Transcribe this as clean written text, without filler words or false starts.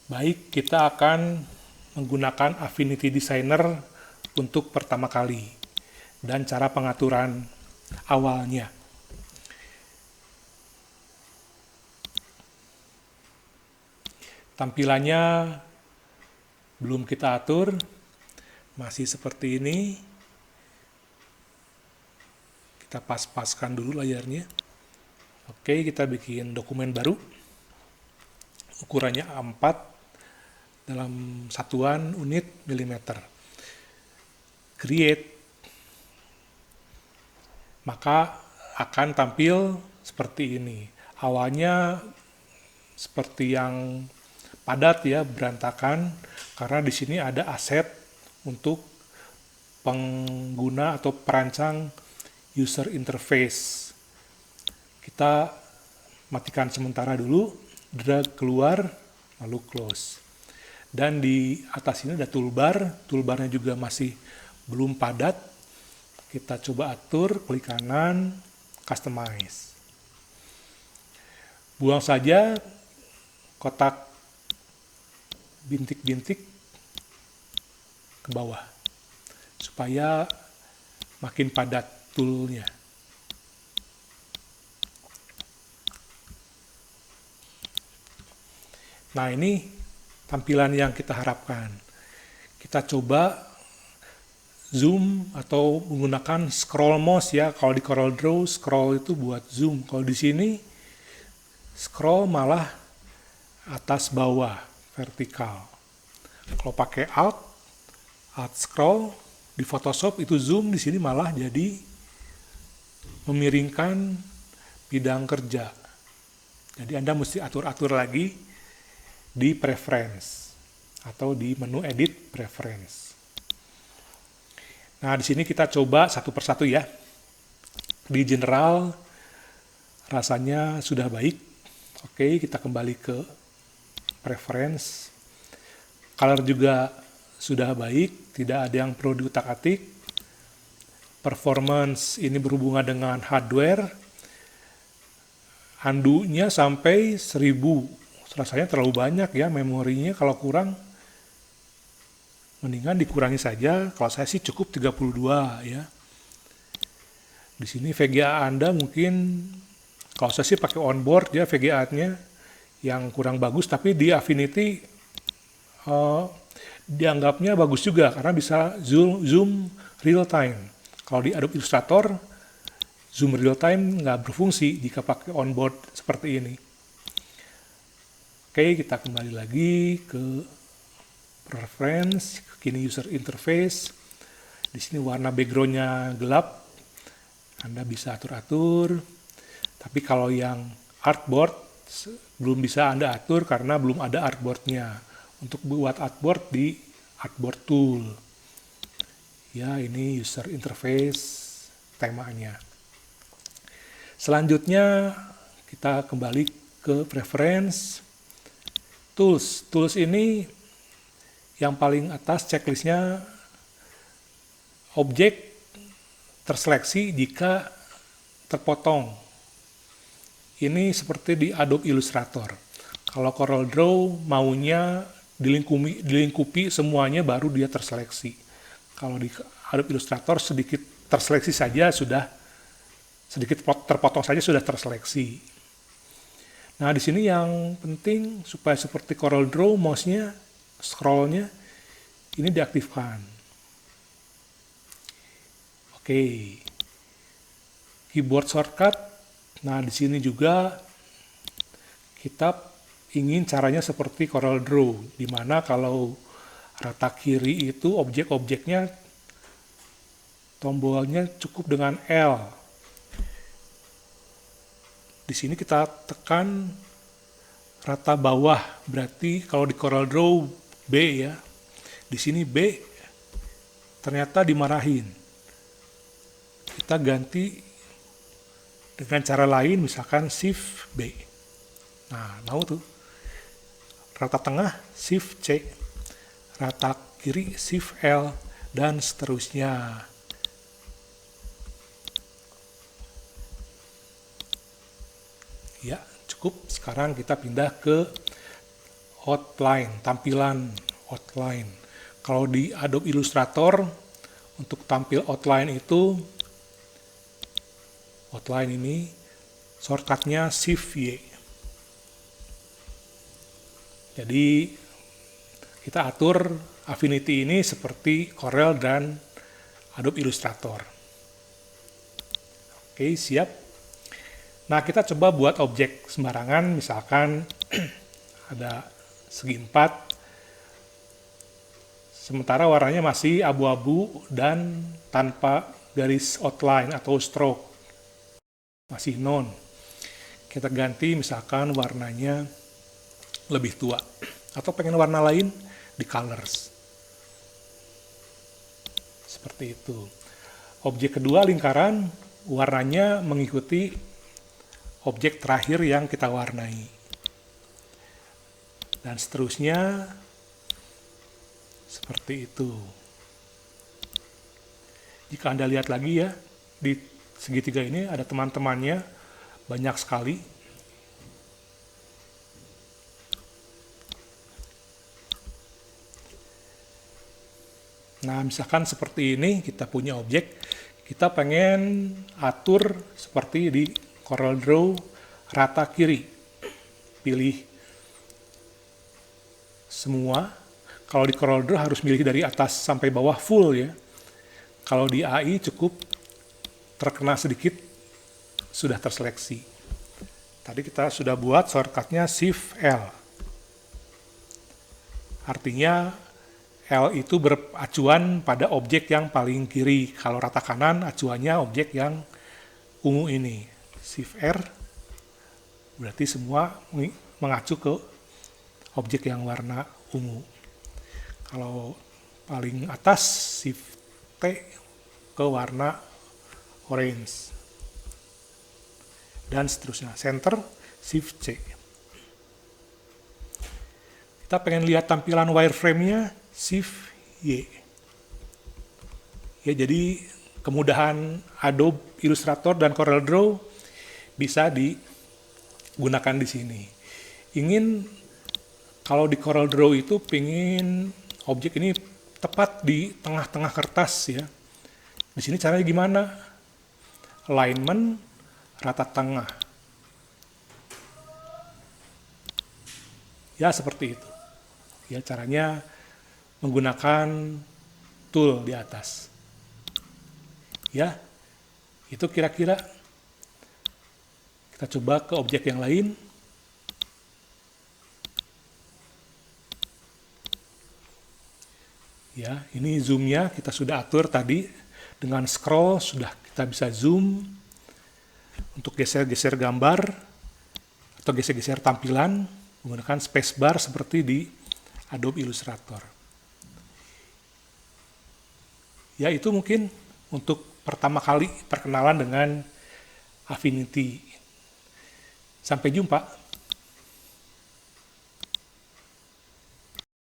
Baik, kita akan menggunakan Affinity Designer untuk pertama kali dan cara pengaturan awalnya. Tampilannya belum kita atur, masih seperti ini. Kita pas-paskan dulu layarnya. Oke, kita bikin dokumen baru. Ukurannya A4 dalam satuan unit milimeter. Create. Maka akan tampil seperti ini. Awalnya seperti yang padat ya, berantakan, karena di sini ada aset untuk pengguna atau perancang user interface. Kita matikan sementara dulu, drag keluar, lalu close. Dan di atas ini ada toolbar, toolbarnya juga masih belum padat. Kita coba atur, klik kanan, customize. Buang saja kotak bintik-bintik ke bawah, supaya makin padat toolnya. Nah, ini tampilan yang kita harapkan. Kita coba zoom atau menggunakan scroll mouse ya. Kalau di CorelDRAW scroll itu buat zoom. Kalau di sini scroll malah atas bawah vertikal. Kalau pakai alt scroll di Photoshop itu zoom, di sini malah jadi memiringkan bidang kerja. Jadi Anda mesti atur-atur lagi di preference atau di menu edit preference. Nah, di sini kita coba satu persatu ya. Di general rasanya sudah baik. Oke, kita kembali ke preference. Color juga sudah baik, tidak ada yang perlu diutak-atik. Performance ini berhubungan dengan hardware. Undo-nya sampai 1000. Rasanya terlalu banyak ya memorinya, kalau kurang mendingan dikurangi saja. Kalau saya sih cukup 32 ya. Di sini VGA Anda mungkin, kalau saya sih pakai onboard ya VGA-nya yang kurang bagus, tapi di Affinity dianggapnya bagus juga karena bisa zoom real time. Kalau di Adobe Illustrator zoom real time nggak berfungsi jika pakai onboard seperti ini. Oke, kita kembali lagi ke preference, kini user interface. Di sini warna backgroundnya gelap, Anda bisa atur-atur. Tapi kalau yang artboard belum bisa Anda atur karena belum ada artboardnya. Untuk buat artboard di artboard tool. Ya, ini user interface temanya. Selanjutnya kita kembali ke preference. Tools ini yang paling atas checklistnya objek terseleksi jika terpotong. Ini seperti di Adobe Illustrator. Kalau CorelDRAW maunya dilingkupi semuanya baru dia terseleksi. Kalau di Adobe Illustrator sedikit terseleksi saja sudah, sedikit terpotong saja sudah terseleksi. Nah, di sini yang penting supaya seperti CorelDRAW mouse-nya, scroll-nya ini diaktifkan. Oke. Keyboard shortcut. Nah, di sini juga kita ingin caranya seperti CorelDRAW, di mana kalau rata kiri itu objek-objeknya tombolnya cukup dengan L. Di sini kita tekan rata bawah, berarti kalau di CorelDRAW B ya. Di sini B ternyata dimarahin. Kita ganti dengan cara lain, misalkan Shift B. Nah, mau tuh. Rata tengah Shift C, rata kiri Shift L, dan seterusnya. Ya, cukup. Sekarang kita pindah ke outline, tampilan outline. Kalau di Adobe Illustrator, untuk tampil outline itu, outline ini, shortcutnya Shift-Y. Jadi, kita atur Affinity ini seperti Corel dan Adobe Illustrator. Oke, siap. Nah, kita coba buat objek sembarangan, misalkan ada segi 4, sementara warnanya masih abu-abu dan tanpa garis outline atau stroke, masih none. Kita ganti misalkan warnanya lebih tua, atau pengen warna lain di colors. Seperti itu. Objek kedua lingkaran, warnanya mengikuti objek terakhir yang kita warnai. Dan seterusnya, seperti itu. Jika Anda lihat lagi ya, di segitiga ini ada teman-temannya, banyak sekali. Nah, misalkan seperti ini, kita punya objek, kita pengen atur seperti di Corel Draw rata kiri. Pilih semua. Kalau di Corel Draw harus milih dari atas sampai bawah full ya. Kalau di AI cukup terkena sedikit, sudah terseleksi. Tadi kita sudah buat shortcutnya Shift-L. Artinya L itu beracuan pada objek yang paling kiri. Kalau rata kanan, acuannya objek yang ungu ini. Shift-R, berarti semua mengacu ke objek yang warna ungu. Kalau paling atas, Shift-T ke warna orange. Dan seterusnya. Center, Shift-C. Kita pengen lihat tampilan wireframe-nya, Shift-Y. Ya, jadi kemudahan Adobe Illustrator dan Corel Draw bisa digunakan di sini. Kalau di Corel Draw itu pengen objek ini tepat di tengah-tengah kertas ya. Di sini caranya gimana? Alignment rata tengah. Ya seperti itu. Ya caranya menggunakan tool di atas. Ya, itu kira-kira. Kita coba ke objek yang lain. Ya, ini zoom-nya kita sudah atur tadi. Dengan scroll sudah kita bisa zoom untuk geser-geser gambar atau geser-geser tampilan menggunakan spacebar seperti di Adobe Illustrator. Ya, itu mungkin untuk pertama kali perkenalan dengan Affinity. Sampai jumpa.